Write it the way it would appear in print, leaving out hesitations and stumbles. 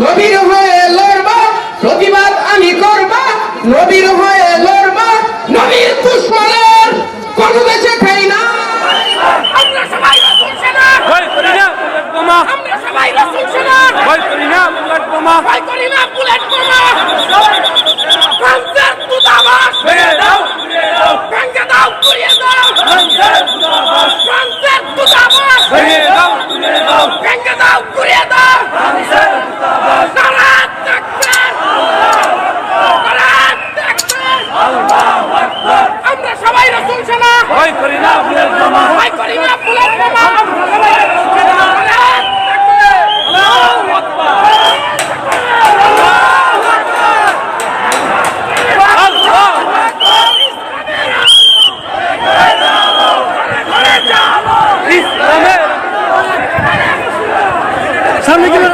নবীর হয়ে লড়বা, প্রতিবাদ আমি করবা, নবীর হয়ে লড়বা, নবীর দুশ্মনের কোন দেশে খাই না। আমরা সবাই রাসূল সেনা, ভয় করি না বুলেট বোমা, আমরা সবাই রাসূল সেনা, ভয় করি না বুলেট বোমা, ভয় করি না বুলেট বোমা। ফ্রান্সের দূতাবাস ভেঙে দাও উড়িয়ে দাও, ভেঙে দাও, গুড়িয়ে দাও। ফ্রান্সের দূতাবাস ফ্রান্সের দূতাবাস ভেঙে দাও উড়িয়ে দাও, ভেঙে দাও, গুড়িয়ে দাও। ফ্রান্সের দূতাবাস নারায়ে তাকবীর, নারায়ে তাকবীর। আল্লাহু আকবার। আমরা সবাই রাসূল সেনা, ভয় করি না বুলেট বোমা, ভয় করি না বুলেট বোমা। আমরা সবাই রাসূল সেনা। নারায়ে তাকবীর। আল্লাহু আকবার, আল্লাহু আকবার, আল্লাহু আকবার। ইসলামের সামনে গেলেন